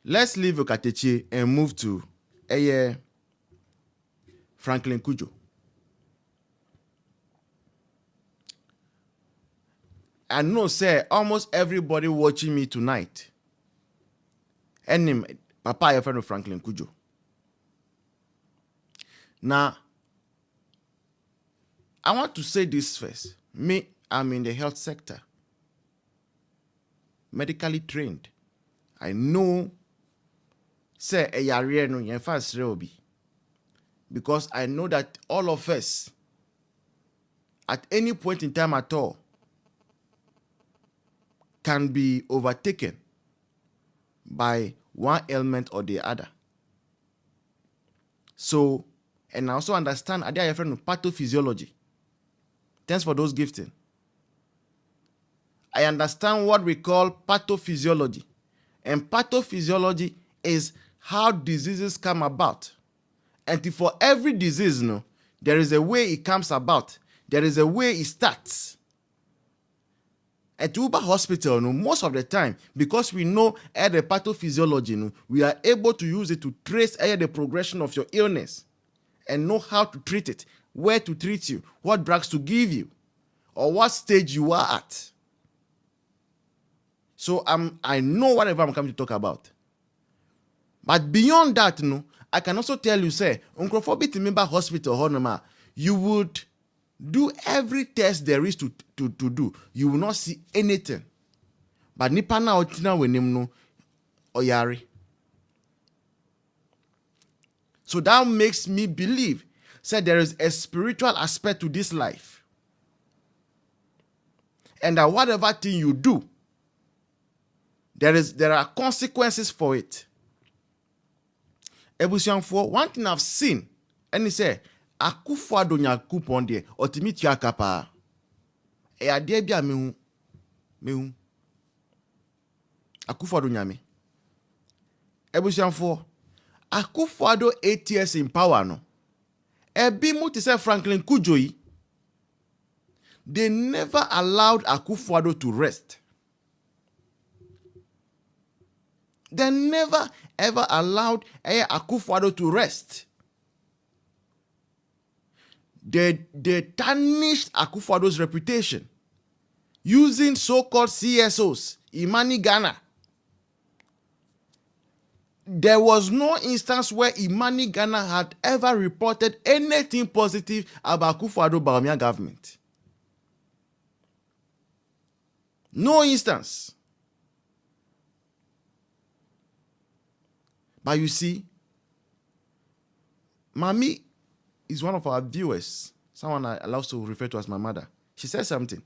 let's leave Okatechi and move to Franklin Kujo. I know, sir, almost everybody watching me tonight. And Papa, your friend of Franklin Kujo. Now, I want to say this first. Me, I'm in the health sector. Medically trained. I know, say, because I know that all of us, at any point in time at all, can be overtaken by one ailment or the other. So, and I also understand I have a friend of pathophysiology. Thanks for those gifting. I understand what we call pathophysiology. And pathophysiology is how diseases come about. And for every disease, there is a way it comes about. There is a way it starts. At Uber Hospital, most of the time, because we know the pathophysiology, we are able to use it to trace the progression of your illness and know how to treat it, where to treat you, what drugs to give you, or what stage you are at. So I know whatever I'm coming to talk about. But beyond that, I can also tell you, say, Uber Hospital, you would do every test there is to do. You will not see anything. But nipa na otina wenim no oyare. So that makes me believe, say, there is a spiritual aspect to this life. And that whatever thing you do, there are consequences for it. Ebusianfo, one thing I've seen, and he say, Akufo Addo Nyankopon de otimi akapa. E ade bia mehu. Akufo Addo Nyame. Ebusianfo, Akufo Addo 8 years in power no. Ebi mu te say Franklin Cudjoe. They never allowed Akufo Addo to rest. They never ever allowed Akufo Addo to rest. They tarnished Akufo Addo's reputation using so-called CSOs, Imani Ghana. There was no instance where Imani Ghana had ever reported anything positive about Akufo Addo Bawumia government. No instance. But you see, Mami is one of our viewers. Someone I allows to refer to as my mother. She said something.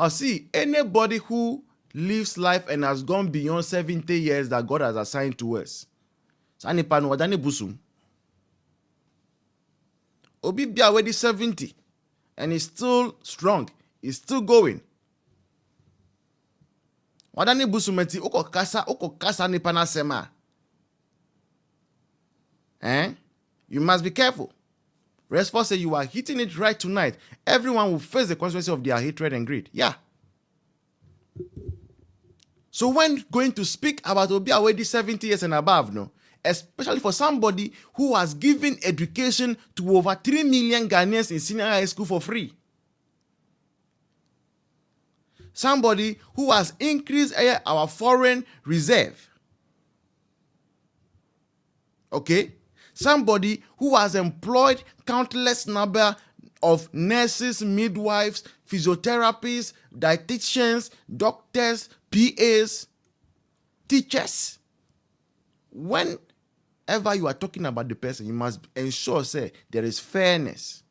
See, anybody who lives life and has gone beyond 70 years that God has assigned to us. Sani panu wadani busum. Obi be already 70 and is still strong. Is still going. Wadani busumeti uko kasa ni pana sema. You must be careful. Rest for say you are hitting it right tonight. Everyone will face the consequences of their hatred and greed. Yeah. So when going to speak about Obi already 70 years and above, especially for somebody who has given education to over 3 million Ghanaians in senior high school for free. Somebody who has increased our foreign reserve. Okay? Somebody who has employed countless number of nurses, midwives, physiotherapists, dietitians, doctors, PAs, teachers. Whenever you are talking about the person, you must ensure, say, there is fairness.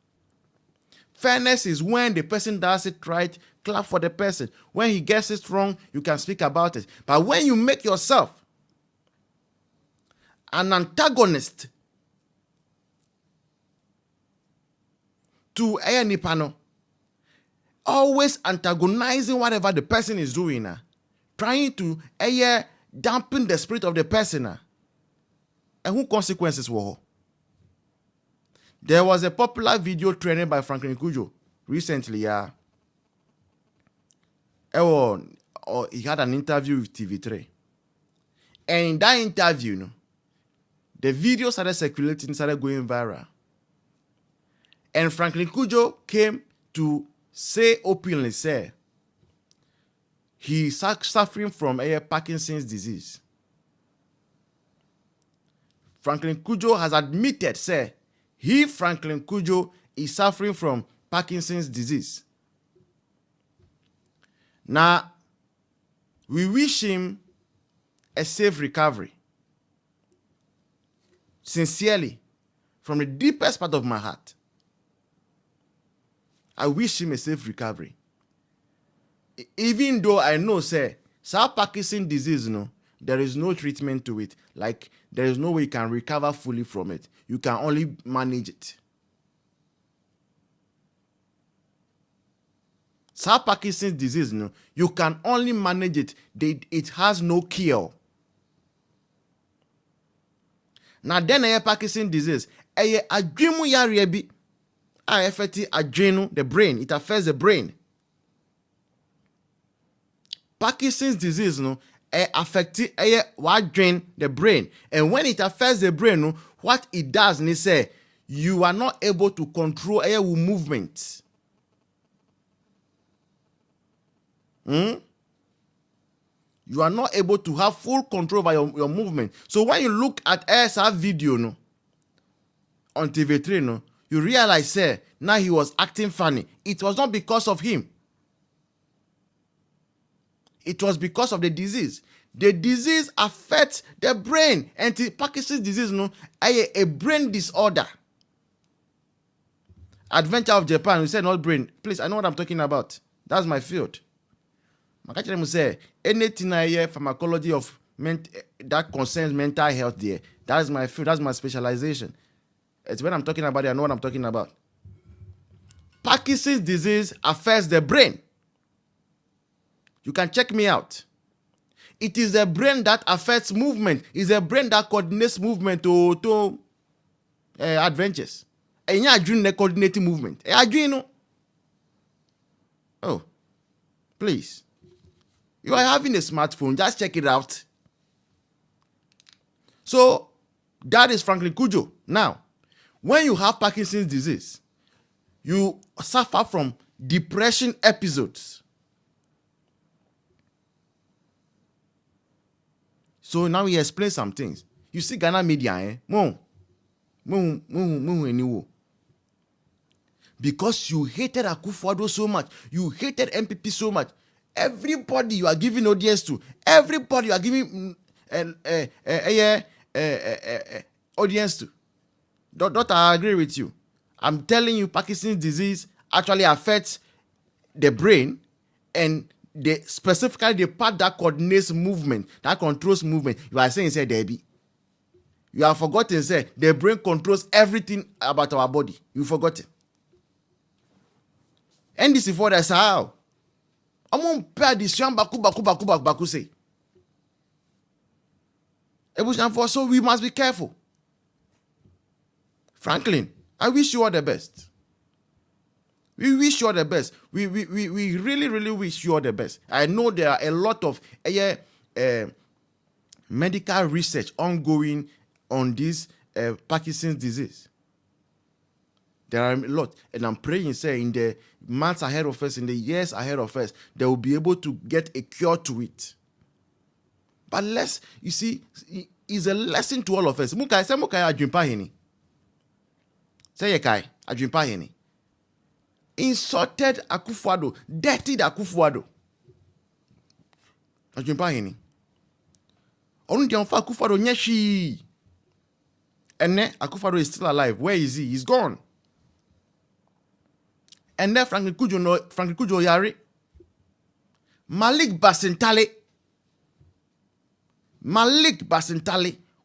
Fairness is when the person does it right, clap for the person. When he gets it wrong, you can speak about it. But when you make yourself an antagonist to Nipano, always antagonizing whatever the person is doing, trying to dampen the spirit of the person, and who consequences were? There was a popular video trending by Franklin Kujo recently. He had an interview with TV3, And in that interview, the video started circulating, started going viral. And Franklin Kujo came to say openly, say, he's suffering from Parkinson's disease. Franklin Kujo has admitted, say, Franklin Kujo, is suffering from Parkinson's disease. Now, we wish him a safe recovery. Sincerely, from the deepest part of my heart, I wish him a safe recovery. Even though I know, say, Parkinson's disease, there is no treatment to it. Like, there is no way you can recover fully from it. You can only manage it. Parkinson's disease, you can only manage it. It has no cure. Now then, Parkinson's disease, adwemu yare bi a affect adwenu, the brain. It affects the brain. Parkinson's disease, affect what drain the brain, and when it affects the brain, what it does, say, you are not able to control movement. You are not able to have full control over your movement. So when you look at ASR video on TV3, you realize, say, now he was acting funny. It was not because of him. It was because of the disease. The disease affects the brain. And the Parkinson's disease, a brain disorder. Adventure of Japan, we said not brain. Please, I know what I'm talking about. That's my field. I say anything I hear pharmacology of that concerns mental health there. That is my field. That's my specialization. It's when I'm talking about it, I know what I'm talking about. Parkinson's disease affects the brain. You can check me out. It is the brain that affects movement. It's the brain that coordinates movement to adventures. And you're doing coordinating movement. Oh, please. You are having a smartphone. Just check it out. So, that is Franklin Kujo. Now, when you have Parkinson's disease, you suffer from depression episodes. So now we explain some things. You see Ghana media, because you hated Akufo-Addo so much, you hated MPP so much. Everybody you are giving audience to, everybody you are giving audience to. Don't I agree with you? I'm telling you, Parkinson's disease actually affects the brain, and specifically the part that coordinates movement, that controls movement. You are saying, say, Debbie. You have forgotten, say, the brain controls everything about our body. You forgot it. And this is for the how. I'm on perdition baku say. So we must be careful. Franklin, I wish you all the best. We wish you all the best. We really, really wish you all the best. I know there are a lot of medical research ongoing on this Parkinson's disease. There are a lot. And I'm praying, say, in the months ahead of us, in the years ahead of us, they will be able to get a cure to it. But you see, it's a lesson to all of us. Mukai adwimpa heni. Say yekai adwimpa heni. Insulted Akufo-Addo, dirtied Akufo-Addo. Adwimpa heni. Onu dia onfa Akufo-Addo nyeshi. And then Akufo-Addo is still alive. Where is he? He's gone. And then Franklin Kujo yari. Malik Basintale.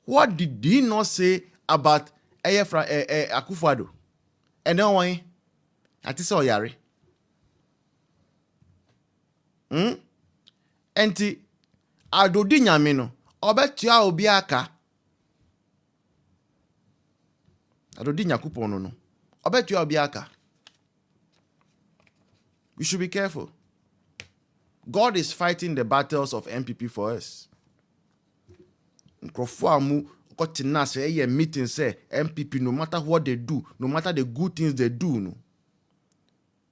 What did he not say about Akufo-Addo? And then why? Atisa oyare. Enti Addo Dee Nyame no obetua obi aka. Addo Dee Nyakupon no obetua obi aka. We should be careful. God is fighting the battles of MPP for us. nkrofo amu got na say a meeting say MPP no matter what they do, no matter the good things they do, no,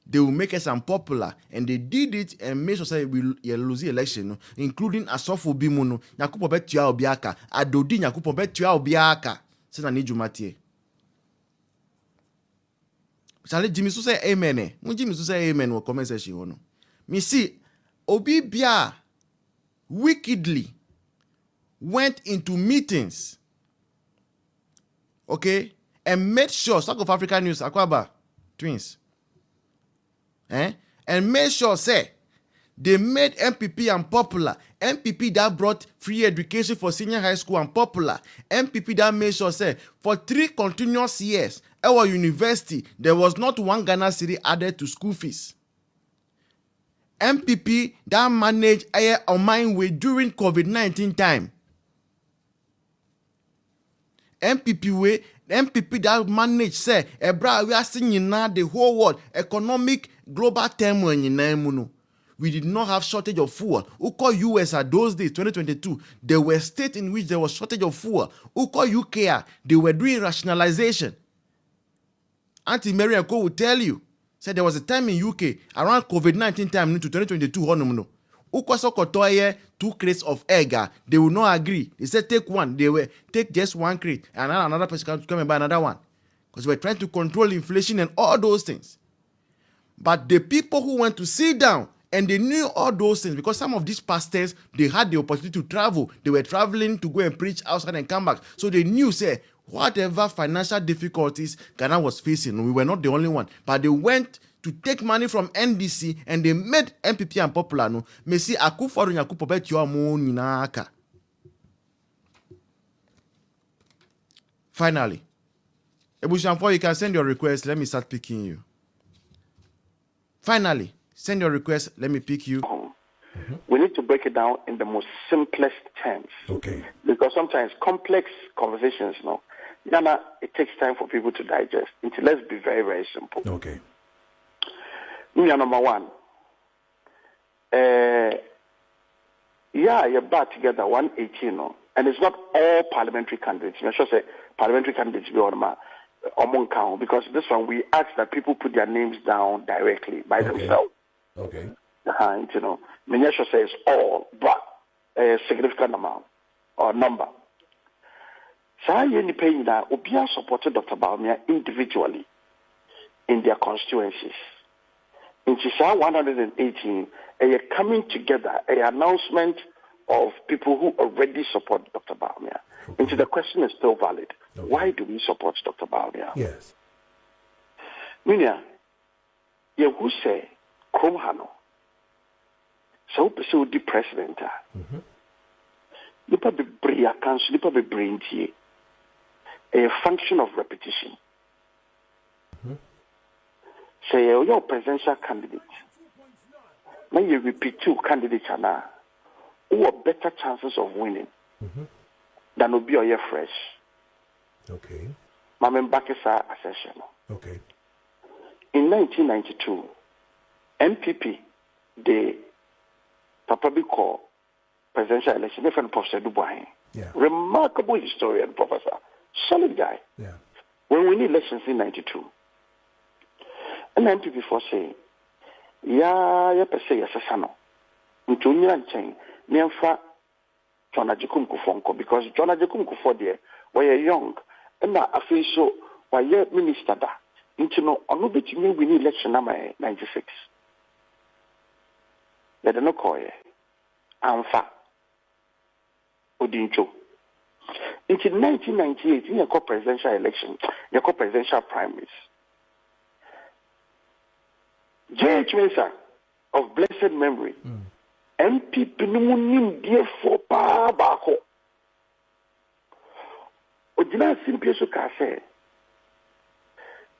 they will make us unpopular, and they did it and made sure say we lose the election, no, including Asofo Bimu no, Nyakupo betua obiaka, Addo Dee Nyakupo betua obiaka. Say na need jumatie. Shall Jimmy so say amen? When Jimmy so say amen, what comment section no? Me see, Obi Bia wickedly went into meetings, okay, and made sure, Stock of Africa News, Akwaba, twins, and made sure, say, they made MPP unpopular. MPP that brought free education for senior high school unpopular. MPP that made sure, say, for 3 continuous years, our university, there was not 1 Ghana cedi added to school fees. MPP that managed a mine way during COVID-19 time. MPP that managed say ebra we are seeing now the whole world economic global turmoil in Naimuno. We did not have shortage of fuel. Uko US at those days, 2022, there were states in which there was shortage of fuel. Uko UK, they were doing rationalization. Auntie Mary and Co will tell you, said there was a time in UK around COVID-19 time into 2022. Uko sokotoye 2 crates of egg. They will not agree. They said take 1. They were take just 1 crate, and another person come and buy another one, because we're trying to control inflation and all those things. But the people who went to sit down and they knew all those things, because some of these pastors, they had the opportunity to travel. They were traveling to go and preach outside and come back. So they knew, say, whatever financial difficulties Ghana was facing, we were not the only one. But they went to take money from NDC and they made MPP unpopular. No, Messi Akufo-Addo Nyakupo betua mo nyina aka. Finally, Ebushanfo, you can send your request. Let me start picking you. Finally, send your request. Let me pick you. We need to break it down in the most simplest terms. Okay. Because sometimes complex conversations, Nana, it takes time for people to digest. Let's be very, very simple. Okay. Number 1. You're back together 118, and it's not all parliamentary candidates. I should say parliamentary candidates be on my count, because this one we ask that people put their names down directly by themselves. Okay. Menyesha says all, but a significant amount or number. So you paying that Obia supported Dr. Bawumia individually in their constituencies. In Chisa 118, a coming together, an announcement of people who already support Dr. Bawumia. Okay. And the question is still valid. Okay. Why do we support Dr. Bawumia? Yes. Minya, who say Kromhano? So the president. Nipa be bria council, nipa be braintie. A function of repetition. Say your presidential candidate. When you repeat 2 candidates who have better chances of winning than will be your fresh. Okay. Mamen Bakesa accession. Okay. In 1992, MPP, they probably call presidential election, different Professor Dubois. Yeah. Remarkable historian, professor. Solid guy. Yeah. When we need elections in 92, and MPP for say, per se, yes, Sano. Into Nyancheng, Niamfa, John Ajikum Kufonko, because John Ajikum Kufo there, were young, and now I feel so, why ye minister that. Into no, on no bit me we need election number 96. Let them call ye. Amfa. Odincho. Into 1998, in your presidential election, your presidential primaries. J.H. Mensah, of blessed memory, MPP Numunim dear for Pa Bako. Odina Simpieso Kase.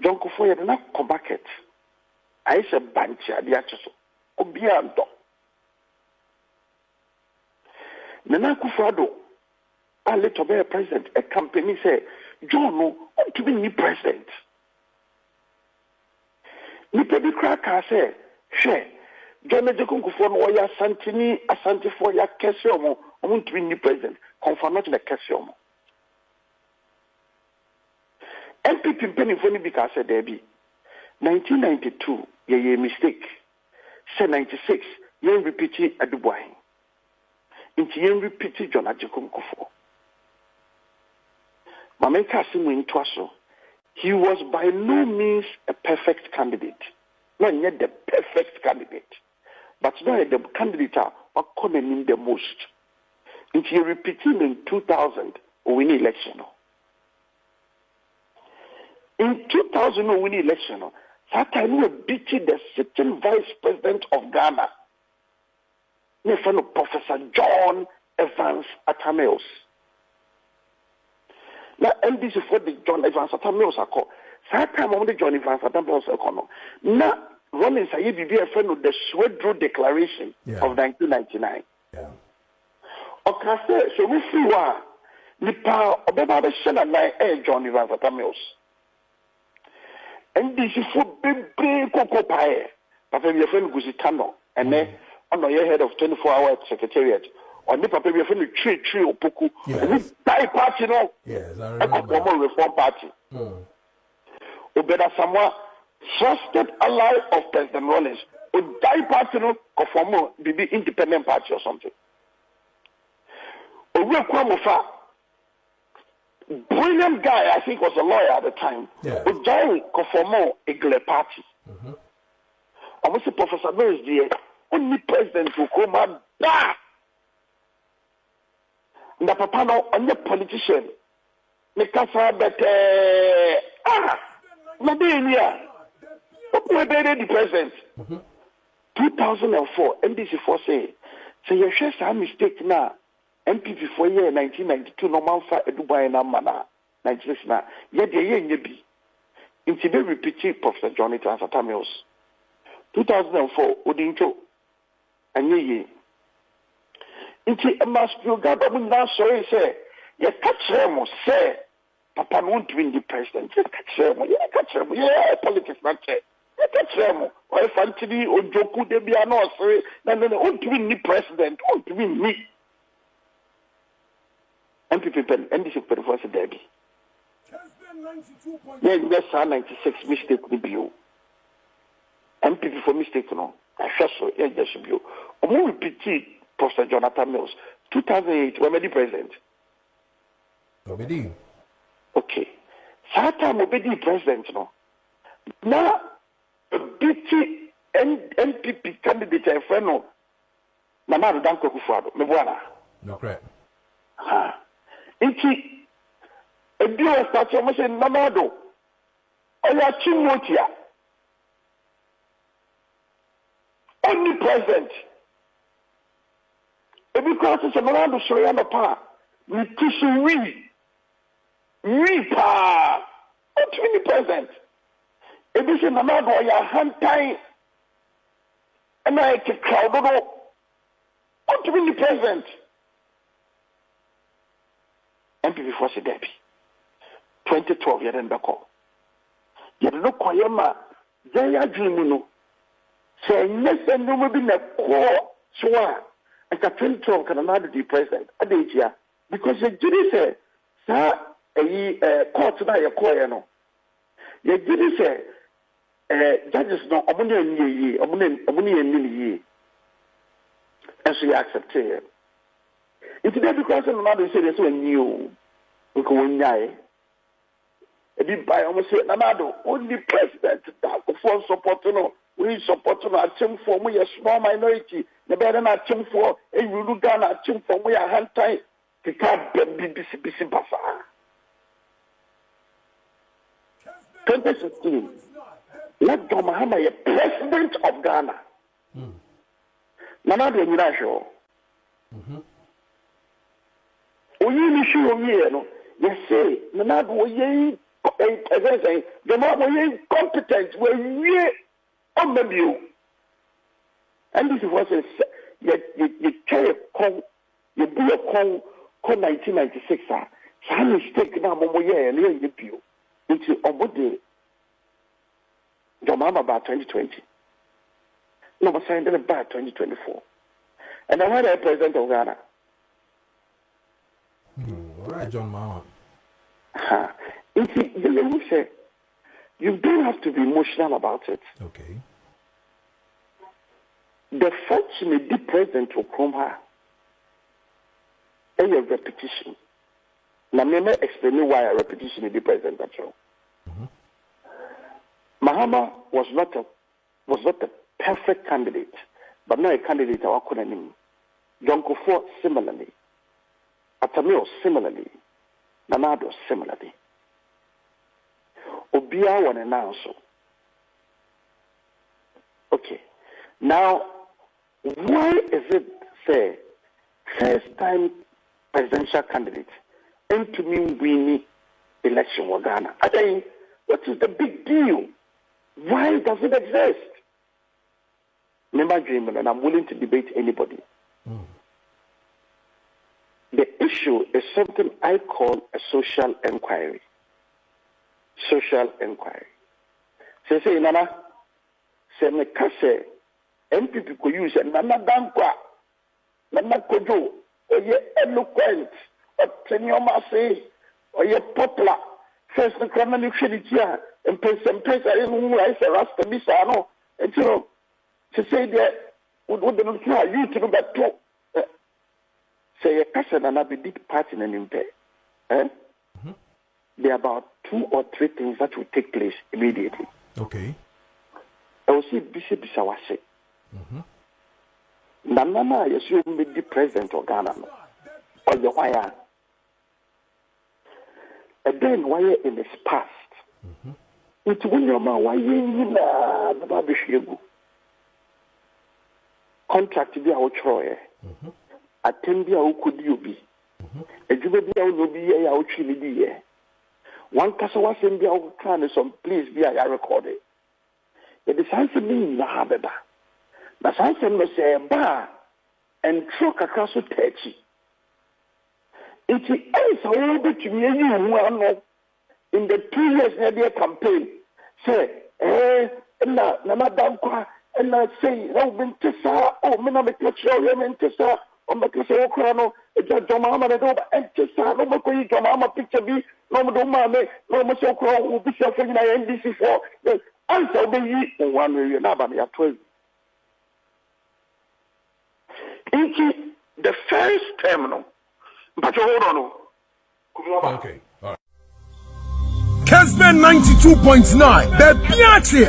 John Kufoya did not come back it. I said, Bancha, the Achaso, Obiando. Nana Akufo-Addo, a little bit president, a company say, John, no, to be new president. Nipa bi kra ka say, hwe, John Ajikum Kufuor no ya Santini, Asante for ya kese omo to be new president. confirm the question. MPP penny for me because I said there be 1992 ye mistake. Say 96 ye repeat Addo Dee Nyame. Inti ye repeat John Ajikum Kofo. Mameka Simu Intwaso. He was by no means a perfect candidate. Not yet the perfect candidate. But not the candidate who coming in the most. If you repeat him in 2000, we win election. In 2000, we win election. That time we beat the sitting vice president of Ghana. My friend Professor John Evans Atta Mills. Now, NDC for the John Evans Atta Mills are called. That time only John Evans Atta Mills are called. Now, Rollins I be a friend of the Swedro Declaration of 1999. Yeah. Okay, so we see why Nipa Obama the Shana John Evans Atta Mills. NDC for big cocoa pie. Papa be a friend Guzitano, and then on the head of 24-hour secretariat. Or Nipa be a friend of Tree Opoku. Yes. Die party no. Yes, I remember. Reform Party. Obeda Samoa. Trusted ally of President Rollins, or die party no conform be independent party or something. Owe Kwamofa, brilliant guy, I think was a lawyer at the time. Or die conform a Gle party. Almost Professor Mills there, only president who come out da. The papa no only politician. Me kasa bete no be here. We better the president. 2004, NDC4 say you share some mistake now. MPP for year 1992, no man for Addo Dee Nyame mana 96 na. Yet the year be. Inti be repeat Professor Johnny Atta Mills. 2004, Odincho, and ye. Inti must be gather when now sorry say, you catch them say, Papa won't win the president. You catch them, politics not check. You catch them, or if Antony or Joku de Biano sorry, then won't win the president, won't win me. MPP pen, NDC pen for Debbie. Yes, 96 mistake with you. MPP for mistake, no. I trust so, yes, there should be. Or more repeat Professor Jonathan Mills, 2008, when the president. Obedi. Okay. Satan Obedi president, no. Now, a BT NPP candidate, a friend, no. Nana Addo Kufado, me buana. No correct. Inti, a deal starts almost in Nana Addo. Oya Chimotia. Only president. Because it's a man to show you the power. We teach we power. Not the president. If it's in the man where your hand tie and I can crowd it up. Not the president. MPP for Debbie. 2012, you didn't call. You don't know Koyama. They are dreaming. Say, yes, and no will be a core. So, and the 2012 can another be president. Because the jury said, sir, a court tonight, a choir, no. The jury said, judges no, ammonia and ye. And so you accept it. It's there because another said, so new. We go in die. A bit by almost said, Nana Addo, only president that for support, no. We support a team for we a small minority. The better not team for a Rulugan team for we a hand time. The car be busy buffer. 2016. Let John Mahama a president of Ghana. Nana Addo Nyame. Oyi issue here no. Yes say Nana Addo oyi the man oyi competent we on the view. And this was you try a call, you do a call 1996. Some mistake now, Momoye, and you view into Obode. Jomama about 2020. No, but signed in about 2024. And I had a president of Ghana. All right, John Mama. You don't have to be emotional about it. Okay. The fact she may be present will come her. A repetition. Now, may I explain why a repetition may be present at all. Mahama was not a perfect candidate, but now a candidate our name. John Kufuor similarly. Atamio similarly. Nana Addo similarly. Obia one announce. Okay. Now, why is it say first time presidential candidate into me winning election in Ghana? I think what is the big deal? Why does it exist? Remember, dreaming, and I'm willing to debate anybody. The issue is something I call a social inquiry. Social inquiry. Say, Nana, say, me kase, MPP could use Nana Dankwa, Nana Kujo, or ye eloquent, or Tenyoma say, or ye popular. First, the criminal here, and person, I say, Rasta Bisano, and you know, to say that, would not try you to do that too. Say a person and I be big party in impair. There are about 2 or 3 things that will take place immediately. Okay. I will see Bishop Bisawase. Nana, yes, you will be the president of Ghana or the wire. And then wire in his past. It's when your man, why you the Babishibu contract to be our Troy. Attend the out could you be? A jubilee will be a out chili. One castle was in the old clan, some please be I recorded. It is answer me, Nabeba. That's answer me say bar and truck across the touchy. It is a little bit to me, you in the 2 years near their campaign. Say, Nana Dankwa, and I say, oh, Mintessa, oh, Minamika, Mintessa. On the Castle Crono, it's a Jomama and Tessa, no Makoy, Jomama picture be, no Domame, no Maso Crow, who be suffering in NDC for the answer be 1 million Nabami at 12. Into the first terminal, but hold on. Okay. All right. Casman 92.9, the Piachi.